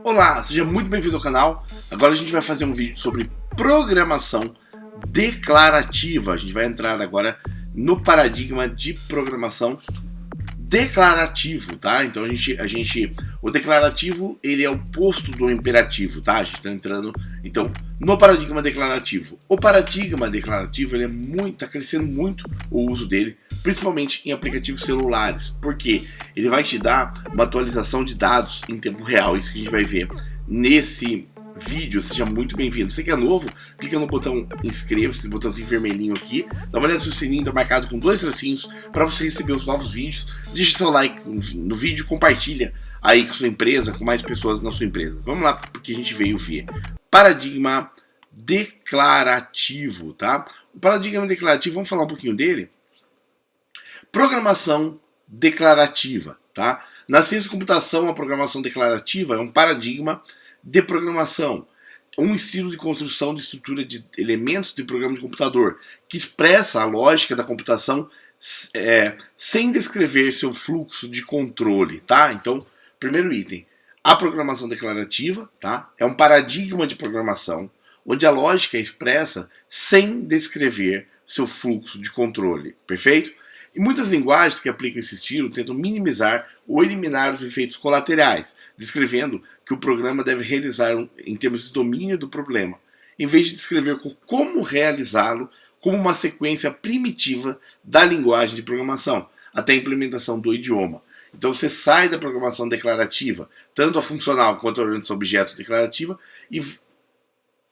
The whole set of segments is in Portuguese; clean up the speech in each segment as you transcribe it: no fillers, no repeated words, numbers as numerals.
Olá, seja muito bem-vindo ao canal. Agora a gente vai fazer um vídeo sobre programação declarativa. A gente vai entrar agora no paradigma de programação declarativo, tá? Então o declarativo, ele é o oposto do imperativo, tá? A gente tá entrando, então, no paradigma declarativo. O paradigma declarativo, ele tá crescendo muito o uso dele, principalmente em aplicativos celulares, porque ele vai te dar uma atualização de dados em tempo real, isso que a gente vai ver nesse vídeo. Seja muito bem-vindo. Você que é novo, clica no botão inscreva-se, esse botãozinho vermelhinho aqui, dá uma olhada se o sininho está marcado com 2 tracinhos para você receber os novos vídeos. Deixa seu like no vídeo, compartilha aí com sua empresa, com mais pessoas na sua empresa. Vamos lá, porque a gente veio ver paradigma declarativo, tá? O paradigma declarativo, vamos falar um pouquinho dele. Programação declarativa, tá? Na ciência de computação, a programação declarativa é um paradigma de programação, um estilo de construção de estrutura de elementos de programa de computador que expressa a lógica da computação sem descrever seu fluxo de controle, tá? Então, primeiro item, a programação declarativa, tá? É um paradigma de programação onde a lógica é expressa sem descrever seu fluxo de controle, perfeito? E muitas linguagens que aplicam esse estilo tentam minimizar ou eliminar os efeitos colaterais, descrevendo que o programa deve realizar em termos de domínio do problema, em vez de descrever como realizá-lo como uma sequência primitiva da linguagem de programação, até a implementação do idioma. Então você sai da programação declarativa, tanto a funcional quanto a orientação objeto declarativa, e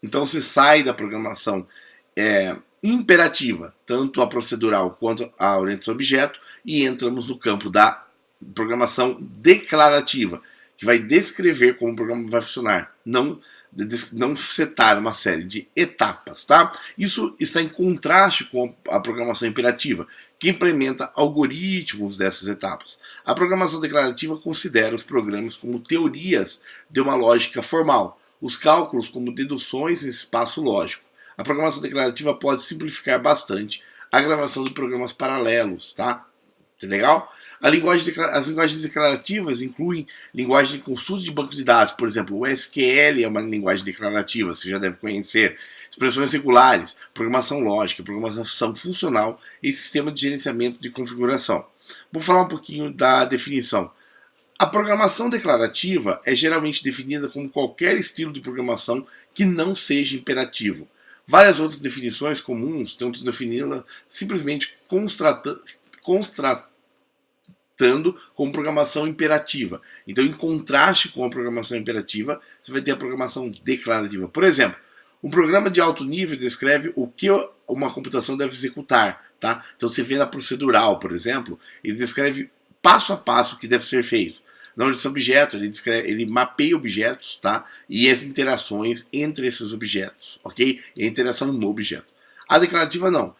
então você sai da programação imperativa, tanto a procedural quanto a orientação objeto, e entramos no campo da programação declarativa, que vai descrever como o programa vai funcionar, não setar uma série de etapas, tá? Isso está em contraste com a programação imperativa, que implementa algoritmos dessas etapas. A programação declarativa considera os programas como teorias de uma lógica formal, os cálculos como deduções em espaço lógico. A programação declarativa pode simplificar bastante a gravação de programas paralelos, tá? Legal? As linguagens declarativas incluem linguagem de consulta de bancos de dados, por exemplo, o SQL é uma linguagem declarativa, você já deve conhecer. Expressões regulares, programação lógica, programação funcional e sistema de gerenciamento de configuração. Vou falar um pouquinho da definição. A programação declarativa é geralmente definida como qualquer estilo de programação que não seja imperativo. Várias outras definições comuns tentam defini-la simplesmente constatando como programação imperativa. Então, em contraste com a programação imperativa, você vai ter a programação declarativa. Por exemplo, um programa de alto nível descreve o que uma computação deve executar, tá? Então, você vê na procedural, por exemplo, ele descreve passo a passo o que deve ser feito. Na orientação objeto, ele mapeia objetos, tá? E as interações entre esses objetos, ok? E a interação no objeto. A declarativa não.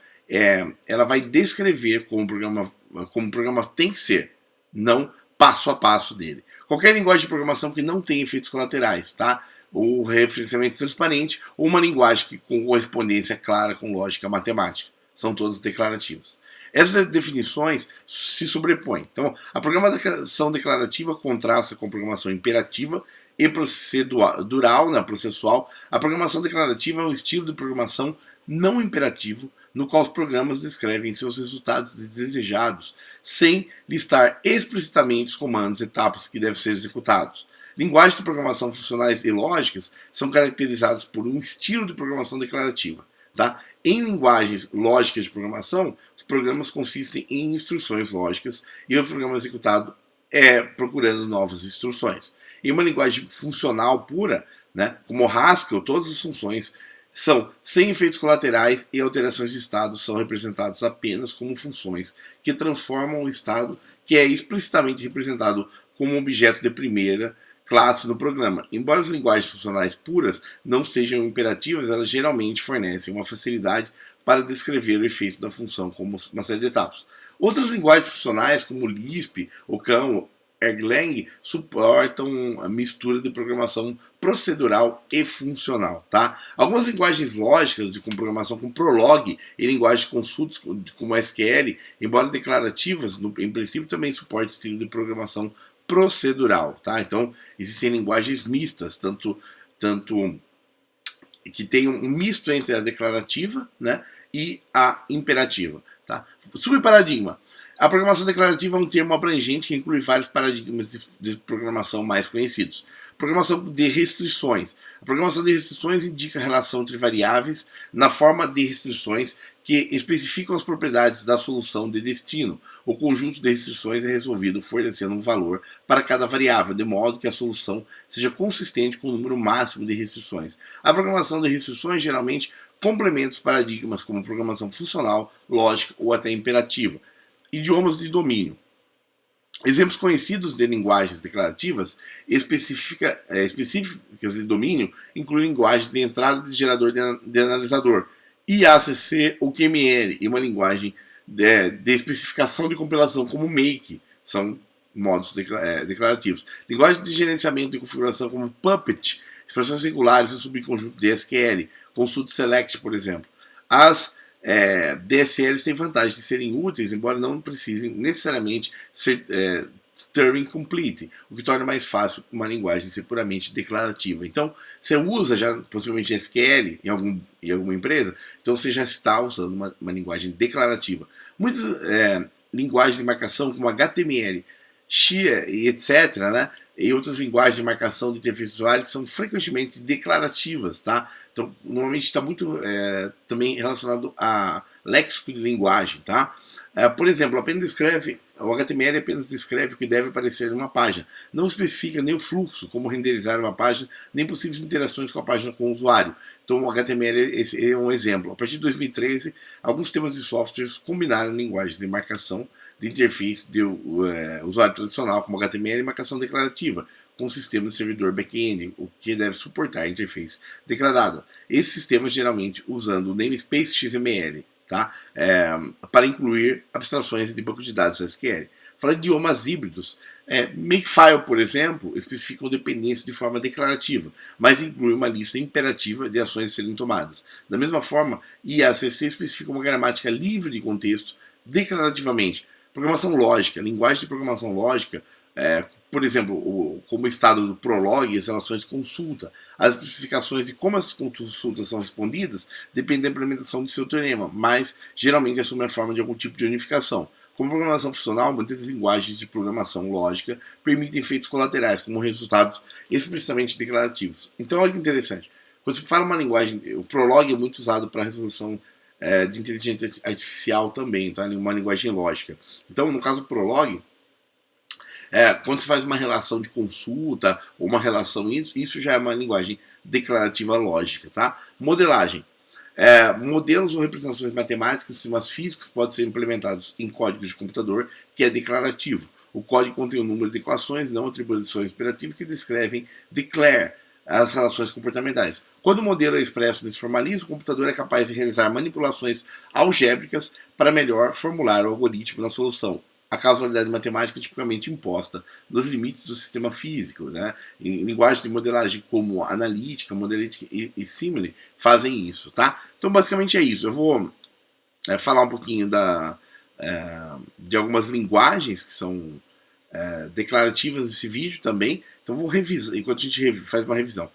Ela vai descrever como o programa tem que ser, não passo a passo dele. Qualquer linguagem de programação que não tem efeitos colaterais, tá? Ou referenciamento transparente, ou uma linguagem com correspondência clara com lógica matemática. São todas declarativas. Essas definições se sobrepõem. Então, a programação declarativa contrasta com a programação imperativa e procedural, né, processual. A programação declarativa é um estilo de programação não imperativo, no qual os programas descrevem seus resultados desejados, sem listar explicitamente os comandos e etapas que devem ser executados. Linguagens de programação funcionais e lógicas são caracterizadas por um estilo de programação declarativa. Tá? Em linguagens lógicas de programação, os programas consistem em instruções lógicas e o programa executado procurando novas instruções. Em uma linguagem funcional pura, né, como o Haskell, todas as funções são sem efeitos colaterais e alterações de estado são representadas apenas como funções que transformam o estado que é explicitamente representado como um objeto de primeira classe no programa. Embora as linguagens funcionais puras não sejam imperativas, elas geralmente fornecem uma facilidade para descrever o efeito da função como uma série de etapas. Outras linguagens funcionais, como Lisp, Ocam, Erlang, suportam a mistura de programação procedural e funcional. Tá? Algumas linguagens lógicas de programação como Prolog e linguagens de consultas como SQL, embora declarativas, em princípio também suportam estilo de programação procedural, tá? Então, existem linguagens mistas, tanto que tem um misto entre a declarativa, né, e a imperativa, tá? Subparadigma. A programação declarativa é um termo abrangente que inclui vários paradigmas de programação mais conhecidos. Programação de restrições. A programação de restrições indica a relação entre variáveis na forma de restrições que especificam as propriedades da solução de destino. O conjunto de restrições é resolvido fornecendo um valor para cada variável, de modo que a solução seja consistente com o número máximo de restrições. A programação de restrições geralmente complementa os paradigmas como programação funcional, lógica ou até imperativa. Idiomas de domínio. Exemplos conhecidos de linguagens declarativas específicas de domínio incluem linguagem de entrada de gerador de analisador, IACC ou QML, e uma linguagem de especificação de compilação como Make, são modos declarativos. Linguagem de gerenciamento de configuração como Puppet, expressões singulares e subconjunto de SQL, Consult Select, por exemplo. As DSLs têm vantagem de serem úteis, embora não precisem necessariamente ser Turing Complete, o que torna mais fácil uma linguagem ser puramente declarativa. Então, você usa já possivelmente SQL em alguma empresa, então você já está usando uma linguagem declarativa. Muitas linguagens de marcação, como HTML, Xia e etc., né, e outras linguagens de marcação de interface de usuário são frequentemente declarativas, tá? Então, normalmente está muito também relacionado a léxico de linguagem, tá? Por exemplo, o HTML apenas descreve o que deve aparecer em uma página. Não especifica nem o fluxo, como renderizar uma página, nem possíveis interações com a página com o usuário. Então, o HTML esse é um exemplo. A partir de 2013, alguns sistemas de softwares combinaram linguagens de marcação de interface de usuário tradicional, como HTML e marcação declarativa, com o sistema de servidor back-end, o que deve suportar a interface declarada. Esses sistemas geralmente usando o namespace XML, tá? Para incluir abstrações de banco de dados SQL. Falando de idiomas híbridos, Makefile, por exemplo, especifica dependência de forma declarativa, mas inclui uma lista imperativa de ações a serem tomadas. Da mesma forma, IACC especifica uma gramática livre de contexto declarativamente. Programação lógica, linguagem de programação lógica, por exemplo, como o estado do Prolog e as relações de consulta. As especificações de como as consultas são respondidas dependem da implementação de seu teorema, mas geralmente assumem a forma de algum tipo de unificação. Como programação funcional, muitas linguagens de programação lógica permitem efeitos colaterais, como resultados explicitamente declarativos. Então, olha que interessante. Quando se fala uma linguagem, o Prolog é muito usado para resolução de inteligência artificial também, tá? Uma linguagem lógica. Então, no caso do Prolog, quando se faz uma relação de consulta ou uma relação, isso já é uma linguagem declarativa lógica, tá? Modelagem. Modelos ou representações matemáticas, sistemas físicos podem ser implementados em códigos de computador, que é declarativo. O código contém um número de equações, não atribuições imperativas, que declare as relações comportamentais. Quando o modelo é expresso nesse formalismo, o computador é capaz de realizar manipulações algébricas para melhor formular o algoritmo na solução. A causalidade matemática é tipicamente imposta nos limites do sistema físico, né? Em linguagem de modelagem como analítica, modelítica e simile fazem isso, tá? Então, basicamente é isso. Eu vou falar um pouquinho de algumas linguagens que são declarativas nesse vídeo também. Então, vou revisar, enquanto a gente faz uma revisão.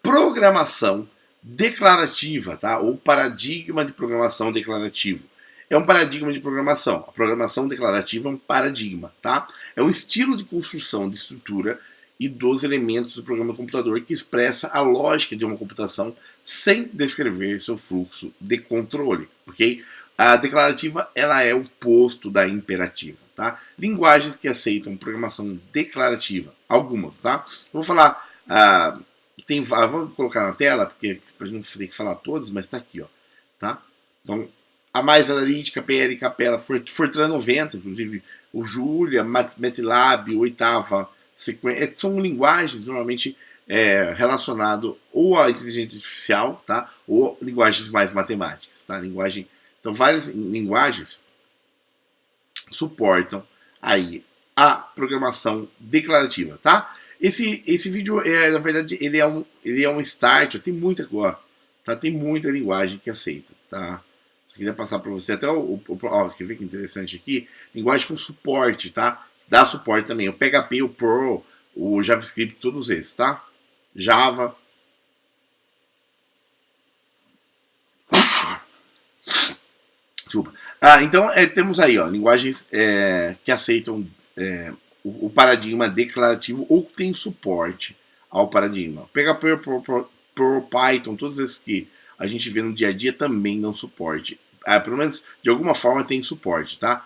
Programação declarativa, tá? Ou paradigma de programação declarativo. É um paradigma de programação. A programação declarativa é um paradigma, tá? É um estilo de construção de estrutura e dos elementos do programa do computador que expressa a lógica de uma computação sem descrever seu fluxo de controle, ok? A declarativa, ela é o oposto da imperativa, tá? Linguagens que aceitam programação declarativa, algumas, tá? Eu vou falar, vou colocar na tela, porque a gente não tem que falar todas, mas tá aqui, ó, tá? Então, a mais analítica, PL, Capella, Fortran 90, inclusive o Julia, MATLAB, oitava sequência, são linguagens normalmente relacionadas ou à inteligência artificial, tá? Ou linguagens mais matemáticas, tá? Então, várias linguagens suportam aí a programação declarativa, tá? Esse vídeo, na verdade, ele é um start, tem muita coisa, tá? Tem muita linguagem que aceita, tá? Só queria passar para você até quer ver que interessante aqui? Linguagem com suporte, tá? dá suporte também. O PHP, o Perl, o JavaScript, todos esses, tá? Java. Desculpa. Então, temos aí, ó, linguagens que aceitam o paradigma declarativo ou tem suporte ao paradigma. PHP, Perl, Python, todos esses que a gente vê no dia a dia também dão suporte. Pelo menos, de alguma forma, tem suporte, tá?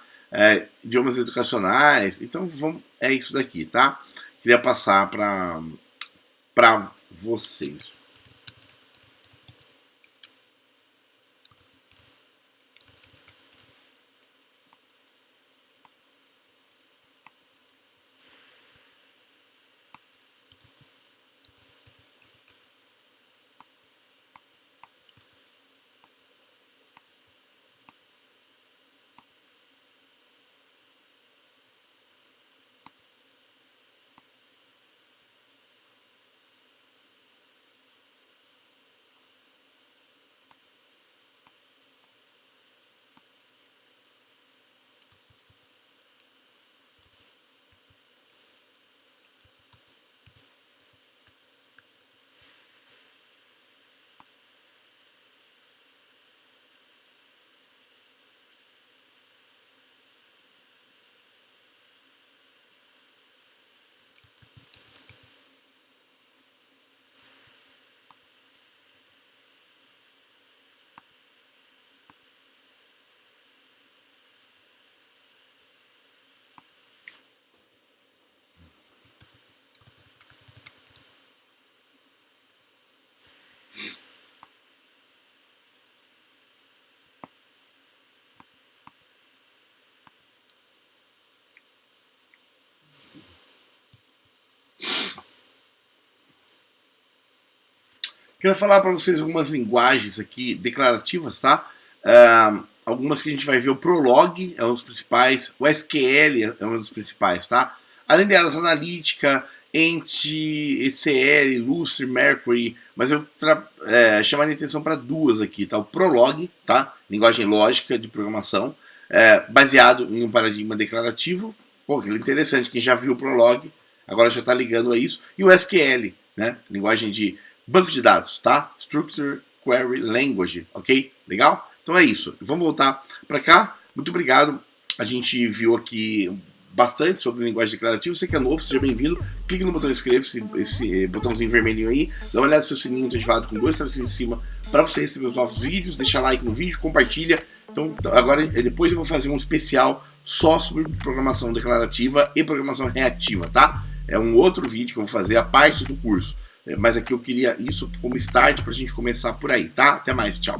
Idiomas educacionais. Então, é isso daqui, tá? Queria passar para vocês. Quero falar para vocês algumas linguagens aqui declarativas, tá? Algumas que a gente vai ver, o Prolog é um dos principais, o SQL é um dos principais, tá? Além delas, Analytica, Ent, ECL, Lustre, Mercury, mas eu chamaria a atenção para duas aqui, tá? O Prolog, tá? Linguagem lógica de programação, baseado em um paradigma declarativo. Pô, que interessante, quem já viu o Prolog agora já está ligando a isso. E o SQL, né? Linguagem de banco de dados, tá? Structure Query Language, ok? Legal? Então é isso. Vamos voltar para cá. Muito obrigado. A gente viu aqui bastante sobre linguagem declarativa. Você que é novo, seja bem-vindo. Clique no botão inscreva-se, esse botãozinho vermelhinho aí. Dá uma olhada no seu sininho ativado com 2 tracinhos em cima para você receber os novos vídeos. Deixa like no vídeo, compartilha. Então agora, depois eu vou fazer um especial só sobre programação declarativa e programação reativa, tá? É um outro vídeo que eu vou fazer, a parte do curso. Mas aqui eu queria isso como start para a gente começar por aí, tá? Até mais, tchau.